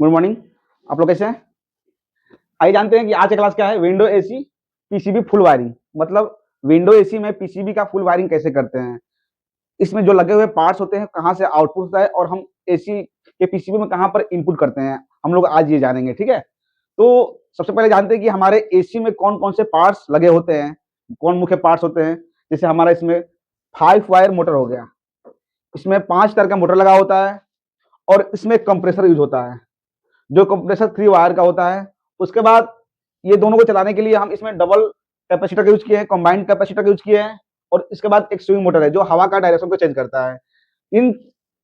Good morning. आप लोग कैसे हैं? आइए जानते हैं कि आज का क्लास क्या है। Window AC PCB full wiring, मतलब विंडो एसी में पीसीबी का फुल वायरिंग कैसे करते हैं, इसमें जो लगे हुए पार्ट्स होते हैं कहाँ से आउटपुट होता है और हम एसी के पीसीबी में कहाँ पर इनपुट करते हैं, हम लोग आज ये जानेंगे। ठीक है, तो सबसे पहले जानते हैं कि हमारे एसी में कौन कौन से पार्ट्स लगे होते हैं, कौन मुख्य पार्ट्स होते हैं। जैसे हमारा इसमें 5 वायर मोटर हो गया, इसमें 5 तरह का मोटर लगा होता है और इसमें कंप्रेसर यूज होता है जो कंप्रेसर 3 वायर का होता है। उसके बाद ये दोनों को चलाने के लिए हम इसमें डबल कैपेसिटर का यूज किए हैं, कंबाइंड कैपेसिटर का यूज किए हैं और इसके बाद एक स्विंग मोटर है जो हवा का डायरेक्शन को चेंज करता है। इन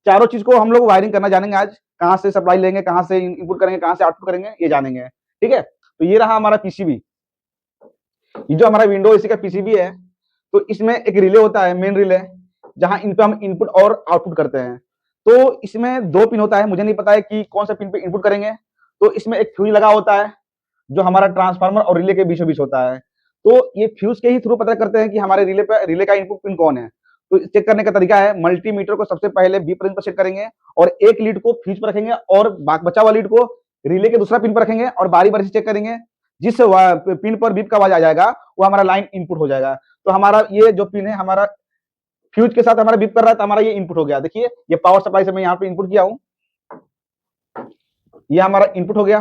चारों चीज को हम लोग वायरिंग करना जानेंगे आज, कहाँ से सप्लाई लेंगे, कहाँ से इनपुट करेंगे, कहाँ से आउटपुट करेंगे, ये जानेंगे। ठीक है, तो ये रहा हमारा पीसीबी। ये जो हमारा विंडो एसी का पीसीबी है, तो इसमें एक रिले होता है, मेन रिले, जहां इन पे हम इनपुट और आउटपुट करते हैं। तो इसमें 2 पिन होता है, मुझे नहीं पता है कि कौन सा पिन पे इनपुट करेंगे। तो इसमें एक फ्यूज लगा होता है जो हमारा ट्रांसफार्मर और रिले के बीचों बीच होता है। तो ये फ्यूज के ही थ्रू पता करते हैं कि हमारे रिले का इनपुट पिन कौन है। तो चेक करने का तरीका है, मल्टीमीटर को सबसे पहले बी पिन पर सेट करेंगे और एक लीड को फ्यूज पर रखेंगे और बचा हुआ लीड को रिले के दूसरा पिन पर रखेंगे और बारी बारी से चेक करेंगे। जिस पिन पर बीप का आवाज आ जाएगा वो हमारा लाइन इनपुट हो जाएगा। तो हमारा ये जो पिन है हमारा फ्यूज के साथ हमारा बीप कर रहा है, तो हमारा ये इनपुट हो गया। देखिए ये पावर सप्लाई से मैं यहाँ पे इनपुट किया हूँ, ये हमारा इनपुट हो गया।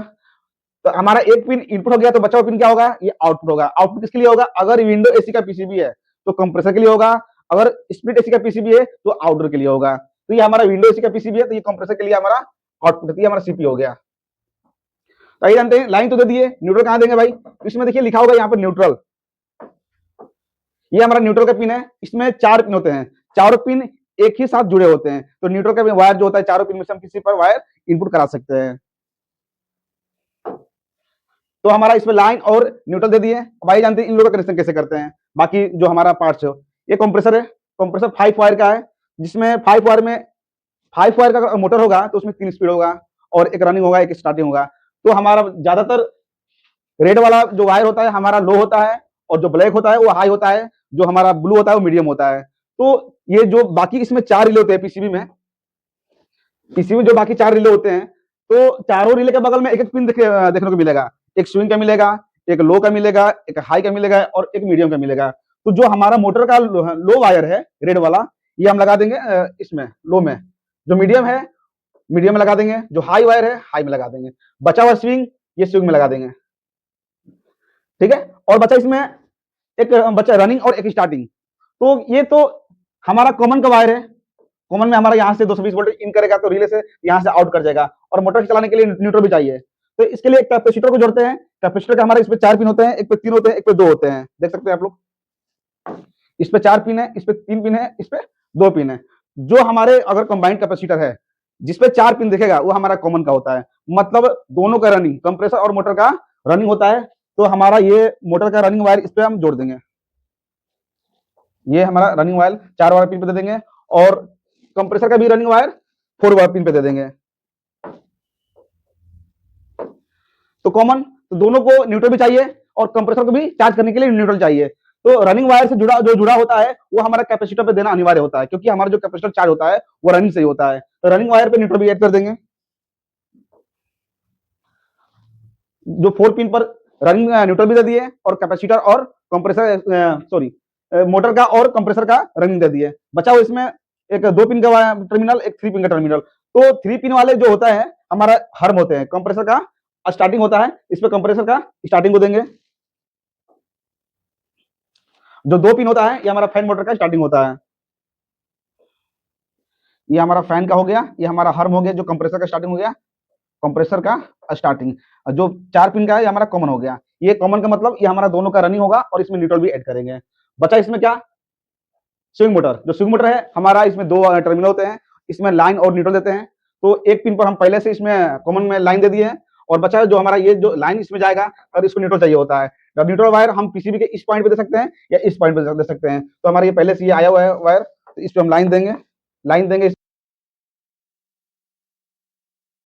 तो हमारा एक पिन इनपुट हो गया, तो बचा हुआ पिन क्या होगा, ये आउटपुट होगा। आउटपुट किसके लिए होगा, अगर विंडो एसी का पीसीबी है तो कंप्रेसर के लिए होगा, अगर स्प्लिट एसी का पीसीबी है तो आउटडोर के लिए होगा। तो ये हमारा विंडो एसी का पीसीबी है, तो ये कंप्रेसर के लिए हमारा आउटपुट है, हमारा सीपी हो गया। तो आइए जानते हैं, लाइन तो दे दिए, न्यूट्रल कहां देंगे भाई। तो इसमें देखिए लिखा होगा यहाँ पर न्यूट्रल, ये हमारा न्यूट्रल का पिन है। इसमें 4 पिन होते हैं, चारों पिन एक ही साथ जुड़े होते हैं। तो न्यूट्रल का वायर जो होता है, चारों पिन में से हम किसी पर वायर इनपुट करा सकते हैं। तो हमारा इसमें लाइन और न्यूट्रल दे दिए। अब आइए जानते हैं इन लोगों का कनेक्शन कैसे करते हैं। बाकी जो हमारा पार्ट्स है, ये कंप्रेसर है, कंप्रेसर 5 वायर का है, जिसमें 5 वायर में 5 वायर का मोटर होगा तो उसमें 3 स्पीड होगा और एक रनिंग होगा, एक स्टार्टिंग होगा। तो हमारा ज्यादातर रेड वाला जो वायर होता है हमारा लो होता है और जो ब्लैक होता है वो हाई होता है, जो हमारा ब्लू होता है वो मीडियम होता है। तो ये जो बाकी इसमें 4 रिले होते हैं पीसीबी में, पीसीबी जो बाकी 4 रिले होते हैं, तो चारों रिले के बगल में एक एक पिन देखने को मिलेगा। एक स्विंग का मिलेगा, एक लो का मिलेगा, एक हाई का मिलेगा और एक मीडियम का मिलेगा। तो जो हमारा मोटर का लो वायर है रेड वाला, ये हम लगा देंगे इसमें लो में, जो मीडियम है मीडियम में लगा देंगे, जो हाई वायर है हाई में लगा देंगे, बचा हुआ स्विंग ये स्विंग में लगा देंगे। ठीक है, और बचा इसमें एक बचा रनिंग और एक स्टार्टिंग। तो ये तो हमारा कॉमन का वायर है, कॉमन में हमारा यहाँ से 220 वोल्ट इन करेगा तो रिले से यहाँ से आउट कर जाएगा, और मोटर चलाने के लिए न्यूट्रल भी चाहिए। तो इसके लिए एक कैपेसिटर को जोड़ते हैं। कैपेसिटर का हमारे इस पे 4 पिन होते हैं, एक पे 3 होते हैं, एक पे 2 होते हैं। देख सकते हैं आप लोग, इस पे 4 पिन है, इस पे 3 पिन है, इस पे 2 पिन है। जो हमारे अगर कंबाइंड कैपेसिटर है जिसपे 4 पिन दिखेगा वो हमारा कॉमन का होता है, मतलब दोनों का रनिंग, कंप्रेसर और मोटर का रनिंग होता है। तो हमारा ये मोटर का रनिंग वायर इस पे हम जोड़ देंगे, ये हमारा रनिंग वायर 4 वायर पिन पे दे देंगे और कंप्रेसर का भी रनिंग वायर 4 वायर पिन पे दे देंगे। तो कॉमन, तो दोनों को न्यूट्रल भी चाहिए और कंप्रेसर को भी चार्ज करने के लिए न्यूट्रल चाहिए। तो रनिंग वायर से जुड़ा होता है वो हमारा कैपेसिटर पे देना अनिवार्य होता है, क्योंकि हमारा जो कैपेसिटर चार्ज होता है वो रनिंग से ही होता है। तो रनिंग वायर पे न्यूट्रल भी ऐड कर देंगे। जो 4 पिन पर रनिंग न्यूट्रल भी दे दिए और कैपेसिटर और कंप्रेसर सॉरी मोटर का और कंप्रेसर का रनिंग दे दिए। बचा हुआ इसमें एक 2 पिन का टर्मिनल, एक 3 पिन का टर्मिनल। तो 3 पिन वाले जो होता है हमारा हर्म होते हैं, कंप्रेसर का स्टार्टिंग होता है, इस पे कंप्रेसर का स्टार्टिंग को देंगे। जो 2 पिन होता है ये हमारा फैन मोटर का स्टार्टिंग होता है, ये हमारा फैन का हो गया, ये हमारा हर्म हो गया जो कंप्रेसर का स्टार्टिंग हो गया, कंप्रेसर का स्टार्टिंग। जो 4 पिन का है ये हमारा कॉमन हो गया। ये कॉमन का मतलब ये हमारा दोनों का रनिंग होगा और इसमें न्यूट्रल भी ऐड करेंगे। बचा इसमें क्या, स्विंग मोटर। जो स्विंग मोटर है हमारा इसमें 2 टर्मिनल होते हैं, इसमें लाइन और न्यूट्रल देते हैं। तो एक पिन पर हम पहले से इसमें कॉमन में लाइन दे दिए हैं और बचा जो हमारा ये जो लाइन इसमें जाएगा और इसको न्यूट्रल चाहिए होता है। अब न्यूट्रल वायर हम पीसीबी के इस पॉइंट पे दे सकते हैं या इस पॉइंट पे दे सकते हैं। तो हमारा ये पहले से ये आया हुआ है वायर, तो इस पे हम लाइन देंगे